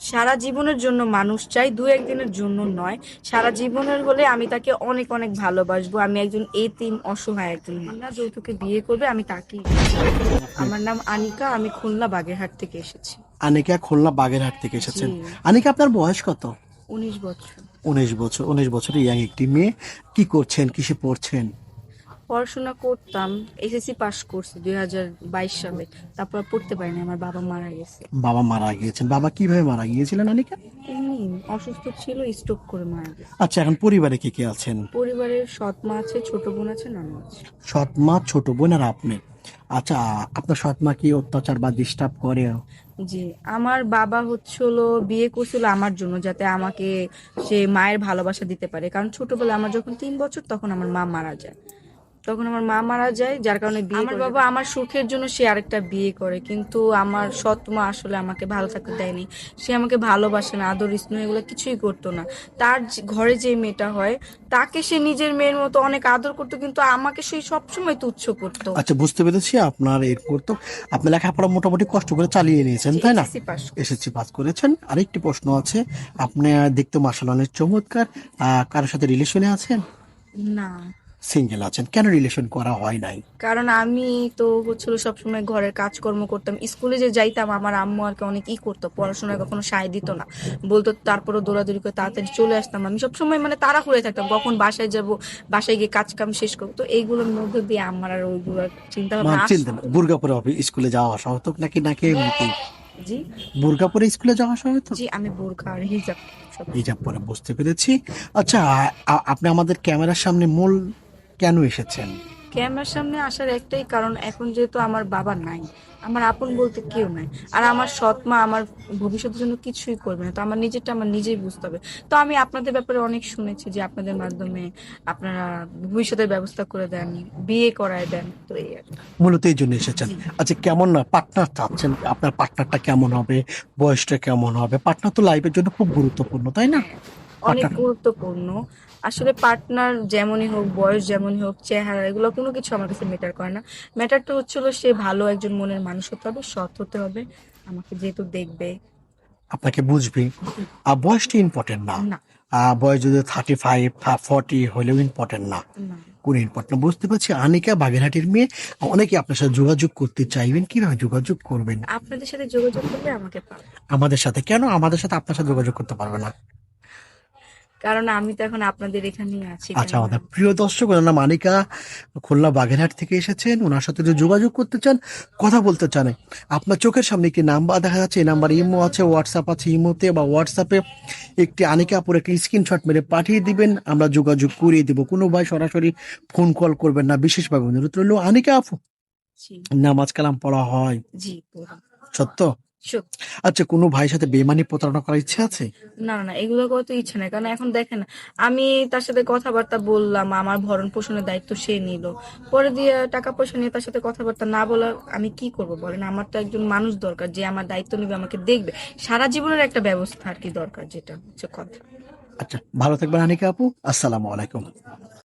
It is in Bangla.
সারা জীবনের জন্য মানুষ চাই, দু একদিনের জন্য নয়। সারা জীবনের হলে আমি তাকে অনেক অনেক ভালোবাসবো। আমি একজন এতিম অসহায় একজন মানুষ। না, যৌতুকে বিয়ে করবে আমি তাকেই চাই। আমার নাম আনিকা, আমি খুলনা বাগেরহাট থেকে এসেছি। আনিকা খুলনা বাগেরহাট থেকে জি, এসেছেন। আনিকা, আপনার বয়স কত? 19 বছর। 19 বছর। 19 বছরের ইয়াং একটি মেয়ে। কি করছেন, কিসে পড়ছেন? পড়াশোনা করতাম, এসএসসি পাশ করছি 2022 সালে। তারপর আর পড়তে পারিনি, আমার বাবা মারা গেছে। বাবা মারা গিয়েছেন। বাবা কিভাবে মারা গিয়েছিলেন আনিকা? এমনি অসুস্থ ছিল, স্ট্রোক করে মারা গেছে। আচ্ছা, এখন পরিবারে কে কে আছেন? পরিবারের সৎ মা আছে, ছোট বোন আছে, নানু আছে। সৎ মা, ছোট বোন আর আপনি। আচ্ছা, আপনার সৎ মা কি অত্যাচার বা ডিস্টার্ব করে? জি, আমার বাবা হলো বিয়ে করছিল আমার জন্য, যাতে আমাকে সে মায়ের ভালোবাসা দিতে পারে। কারণ ছোটবেলায় আমার যখন 3 বছর, তখন আমার মা মারা যায়। যার কারণে আমার বাবা আমার সুখের জন্য সে আরেকটা বিয়ে করে। কিন্তু আমার সৎ মা আসলে আমাকে ভালো থাকতে দেয়নি। সে আমাকে ভালোবাসে না, আদর স্নেহ এগুলো কিছুই করতো না। তার ঘরে যে মেয়েটা হয়, তাকে সে নিজের মেয়ের মতো অনেক আদর করতো, কিন্তু আমাকে সে সবসময় তুচ্ছ করতো। আচ্ছা, বুঝতে পেরেছি আপনার এরপর তো আপনি লেখাপড়া মোটামুটি কষ্ট করে চালিয়ে নিয়েছেন, তাই না? এসএসসি পাস করছি। এসএসসি পাস করেছেন। আরেকটি প্রশ্ন আছে। আপনি দেখতে মাশাআল্লাহ অনেক চমৎকার। কারোর সাথে রিলেশনে আছেন? না, সিঙ্গেল আছেন। কেন রিলেশন করা হয় নাই? কারণ আমি তো সবসময় ঘরের কাজকর্ম করতাম। স্কুলে যে যাইতাম, আমার আম্মু আর কি অনেক করতো, পড়াশোনায় কখনো সায় দিত না। বলতো, তারপরও দৌড়াদৌড়ি করে তাড়াতাড়ি চলে আসতাম। আমি সবসময় মানে তাড়াহুড়ে থাকতাম, কখন বাসায় যাব, বাসায় গিয়ে কাজ কাম শেষ করবো। তো এইগুলোর মধ্যে দিয়ে আমার আর ওইগুলোর চিন্তা ভাবনা চিন্তা আসতো না, না। বুর্গা পরে স্কুলে যাওয়া আসা হতো নাকি নাকি এমনিতেই? জি, বুর্গা পরে স্কুলে যাওয়া আসা হতো? জি, আমি বোরকা আর হিজাব সব। হিজাব পরে, বুঝতে পেরেছি। আচ্ছা, আপনি আমাদের ক্যামেরার সামনে মূল কেন এসেছেন? ক্যামেরার সামনে আসার একটাই কারণ, এখন যেহেতু আমার বাবা নাই, আমার আপন বলতে কেউ নাই। আর আমার সৎ মা আমার ভবিষ্যতের জন্য কিছুই করবে না। তো আমার নিজেরটা আমার নিজেই বুঝতে হবে। তো আমি আপনাদের ব্যাপারে অনেক শুনেছি যে আপনাদের মাধ্যমে আপনারা ভবিষ্যতের ব্যবস্থা করে দেন, বিয়ে করায় দেন। তো এই আর কি। মূলত এই জন্য এসেছেন। জি, আচ্ছা, কেমন না পার্টনার চাচ্ছেন? আপনার পার্টনারটা কেমন হবে? বয়সটা কেমন হবে? পার্টনার তো লাইফের জন্য খুব গুরুত্বপূর্ণ, তাই না? হ্যাঁ, অনেক পার্টনার। গুরুত্বপূর্ণ। আসলে পার্টনার যেমনই হোক, বয়স যেমনই হোক, চেহারা এগুলো কোনো কিছু আমার কাছে ম্যাটার করে না। ম্যাটারটা হচ্ছিল সে ভালো একজন মনের মানুষ হতে হবে, সৎ হতে হবে, আমাকে যেহেতু দেখবে। আপনাকে বুঝবে। আর বয়সটা ইম্পর্টেন্ট না। না, বয়স যদি 35 40 হলেও ইম্পর্টেন্ট না। না, কোন ইম্পর্টেন্ট বুঝতে পারছি। আনিকা বাগেরহাটের মেয়ে। অনেকে আপনার সাথে যোগাযোগ করতে চাইবেন, কিভাবে যোগাযোগ করবেন? আপনাদের সাথে যোগাযোগ করলে আমাকে পাবে। আমাদের সাথে কেন? আমাদের সাথে আপনার সাথে যোগাযোগ করতে পারবে না? কারণ আমি তো এখন আপনাদের এখানেই আছি, আচ্ছা, কেন না? আমাদের প্রিয় দর্শক, ওনার নাম আনিকা, খুলনা বাগেরহাট থেকে এসেছেন। ওনার সাথে যদি যোগাযোগ করতে চান, কথা বলতে চান, আপনার চোখের সামনে একটি নাম্বার দেখা যাচ্ছে। এই নাম্বার ইমো আছে, হোয়াটসঅ্যাপ আছে। ইমোতে বা হোয়াটসঅ্যাপে একটি আনিকা আপুর একটি স্ক্রিনশট মেরে পাঠিয়ে দিবেন, আমরা যোগাযোগ করিয়ে দিব। কোনো ভাই সরাসরি ফোন কল করবেন না, বিশেষভাবে অনুরোধ রইল। আনিকা আপু, জি, নামাজ কালাম পড়া হয়? জি, পুরো সত্য? সত্যি। আচ্ছা, কোনো ভাইয়ের সাথে বেমানি প্রতারণা করার ইচ্ছে আছে? না, না, না, এগুলো করার তো ইচ্ছা নাই। কারণ এখন দেখেন, আমি তার সাথে কথাবার্তা বললাম, আমার ভরণ পোষণের দায়িত্ব সে নিল। পরে দিয়ে টাকা পয়সা নিয়ে তার সাথে কথাবার্তা না বলা, আমি কি করব বলেন? আমার তো একজন মানুষ দরকার যে আমার দায়িত্ব নেবে, আমাকে দেখবে। সারা জীবনের একটা ব্যবস্থা আর কি দরকার, যেটা হচ্ছে কথা। আচ্ছা, ভালো থাকবেন আনিকা আপু। আসসালামু আলাইকুম।